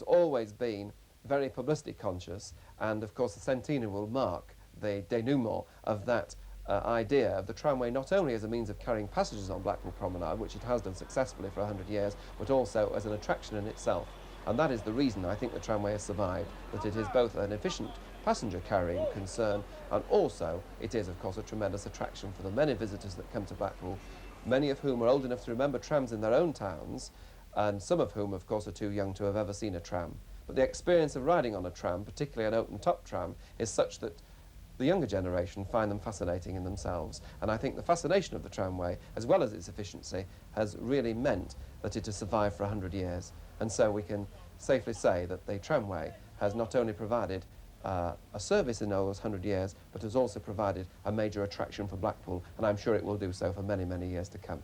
always been very publicity conscious, and of course the centenary will mark the denouement of that idea of the tramway not only as a means of carrying passengers on Blackpool Promenade, which it has done successfully for 100 years, but also as an attraction in itself. And that is the reason I think the tramway has survived, that it is both an efficient passenger carrying concern, and also it is of course a tremendous attraction for the many visitors that come to Blackpool, many of whom are old enough to remember trams in their own towns, and some of whom of course are too young to have ever seen a tram. But the experience of riding on a tram, particularly an open-top tram, is such that the younger generation find them fascinating in themselves. And I think the fascination of the tramway, as well as its efficiency, has really meant that it has survived for 100 years. And so we can safely say that the tramway has not only provided a service in those 100 years, but has also provided a major attraction for Blackpool, and I'm sure it will do so for many, many years to come.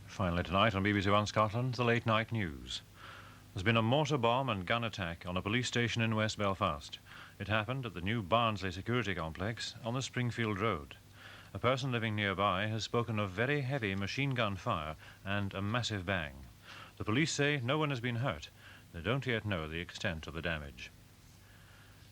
Finally tonight on BBC1 Scotland, the late night news. There's been a mortar bomb and gun attack on a police station in West Belfast. It happened at the new Barnsley security complex on the Springfield Road. A person living nearby has spoken of very heavy machine gun fire and a massive bang. The police say no one has been hurt. They don't yet know the extent of the damage.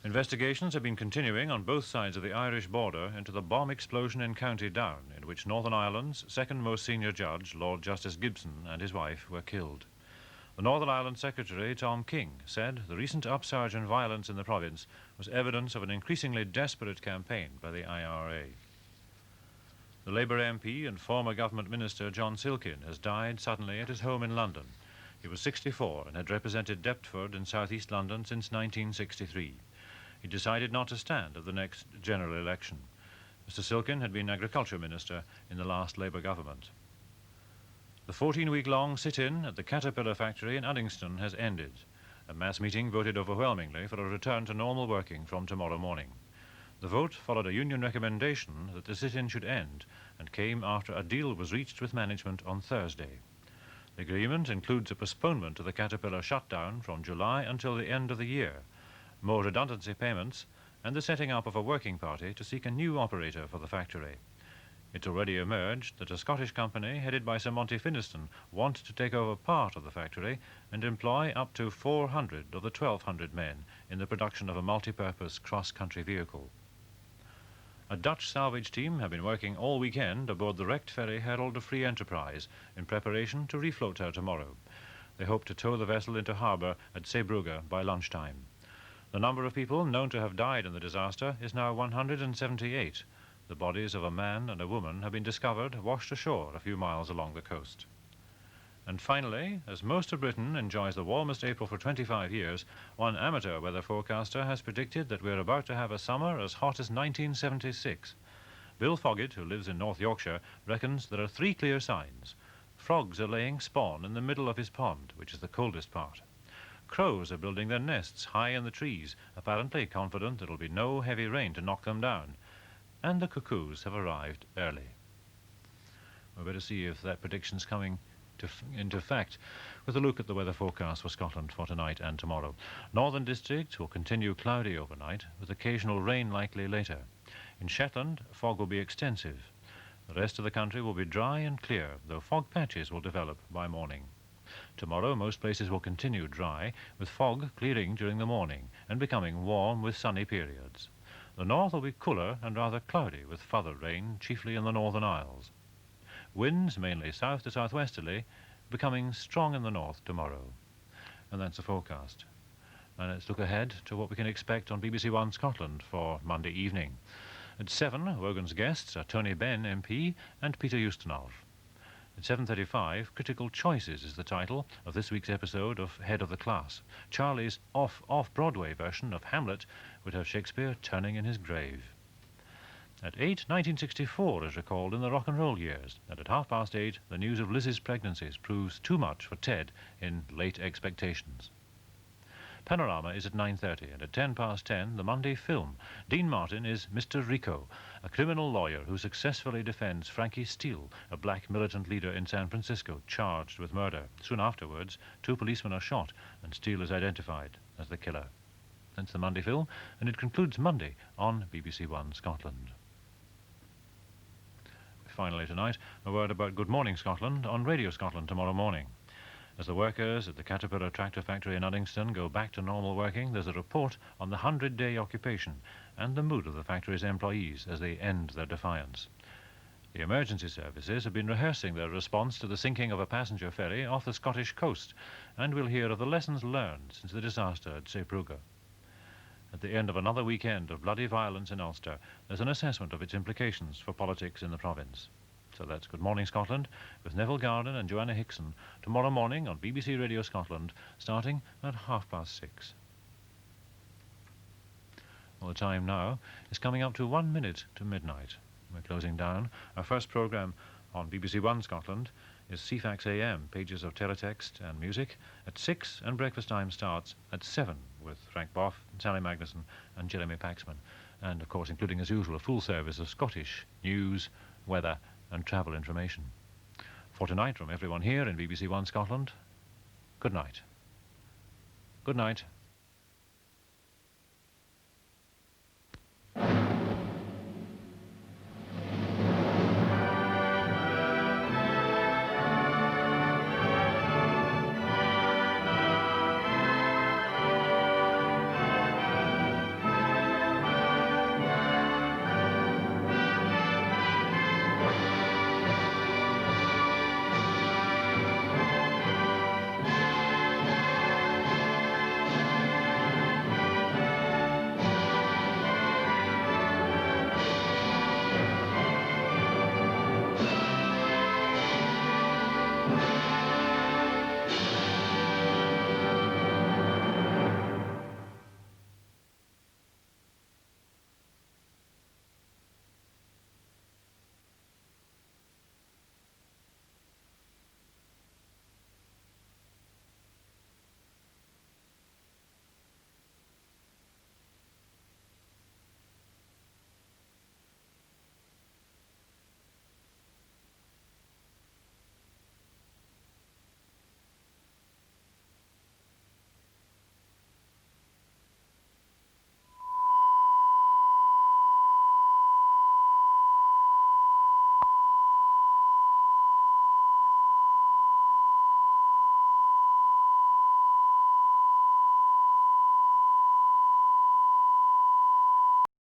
Investigations have been continuing on both sides of the Irish border into the bomb explosion in County Down, in which Northern Ireland's second most senior judge, Lord Justice Gibson, and his wife were killed. The Northern Ireland Secretary, Tom King, said the recent upsurge in violence in the province was evidence of an increasingly desperate campaign by the IRA. The Labour MP and former government minister John Silkin has died suddenly at his home in London. He was 64 and had represented Deptford in southeast London since 1963. He decided not to stand at the next general election. Mr. Silkin had been Agriculture Minister in the last Labour government. The 14-week-long sit-in at the Caterpillar factory in Uddingston has ended. A mass meeting voted overwhelmingly for a return to normal working from tomorrow morning. The vote followed a union recommendation that the sit-in should end and came after a deal was reached with management on Thursday. The agreement includes a postponement of the Caterpillar shutdown from July until the end of the year, more redundancy payments, and the setting up of a working party to seek a new operator for the factory. It's already emerged that a Scottish company headed by Sir Monty Finniston want to take over part of the factory and employ up to 400 of the 1,200 men in the production of a multi-purpose cross-country vehicle. A Dutch salvage team have been working all weekend aboard the wrecked ferry Herald of Free Enterprise in preparation to refloat her tomorrow. They hope to tow the vessel into harbour at Zeebrugge by lunchtime. The number of people known to have died in the disaster is now 178. The bodies of a man and a woman have been discovered washed ashore a few miles along the coast. And finally, as most of Britain enjoys the warmest April for 25 years, one amateur weather forecaster has predicted that we're about to have a summer as hot as 1976. Bill Foggett, who lives in North Yorkshire, reckons there are 3 clear signs. Frogs are laying spawn in the middle of his pond, which is the coldest part. Crows are building their nests high in the trees, apparently confident there will be no heavy rain to knock them down. And the cuckoos have arrived early. We'll better see if that prediction's coming into fact with a look at the weather forecast for Scotland for tonight and tomorrow. Northern districts will continue cloudy overnight, with occasional rain likely later. In Shetland, fog will be extensive. The rest of the country will be dry and clear, though fog patches will develop by morning. Tomorrow, most places will continue dry, with fog clearing during the morning and becoming warm with sunny periods. The north will be cooler and rather cloudy, with further rain, chiefly in the Northern Isles. Winds, mainly south to southwesterly, becoming strong in the north tomorrow. And that's the forecast. And let's look ahead to what we can expect on BBC1 Scotland for Monday evening. At 7, Wogan's guests are Tony Benn MP and Peter Ustinov. At 7:35, Critical Choices is the title of this week's episode of Head of the Class. Charlie's off-Broadway version of Hamlet would have Shakespeare turning in his grave. At 8, 1964 is recalled in the rock and roll years, and at 8:30, the news of Liz's pregnancies proves too much for Ted in Late Expectations. Panorama is at 9:30, and at 10:10, the Monday film. Dean Martin is Mr. Rico, a criminal lawyer who successfully defends Frankie Steele, a black militant leader in San Francisco, charged with murder. Soon afterwards, 2 policemen are shot, and Steele is identified as the killer. That's the Monday film, and it concludes Monday on BBC1 Scotland. Finally tonight, a word about Good Morning Scotland on Radio Scotland tomorrow morning. As the workers at the Caterpillar tractor factory in Uddingston go back to normal working, there's a report on the 100-day occupation and the mood of the factory's employees as they end their defiance. The emergency services have been rehearsing their response to the sinking of a passenger ferry off the Scottish coast, and we'll hear of the lessons learned since the disaster at Zeebrugge. At the end of another weekend of bloody violence in Ulster, there's an assessment of its implications for politics in the province. So that's Good Morning Scotland with Neville Garden and Joanna Hickson tomorrow morning on BBC Radio Scotland, starting at 6:30. Well, the time now is coming up to 1 minute to midnight. We're closing down. Our first programme on BBC1 Scotland is CFAX AM, pages of teletext and music at 6, and breakfast time starts at 7 with Frank Boff, Sally Magnuson and Jeremy Paxman. And, of course, including as usual a full service of Scottish news, weather and travel information. For tonight, from everyone here in BBC1 Scotland, good night. Good night.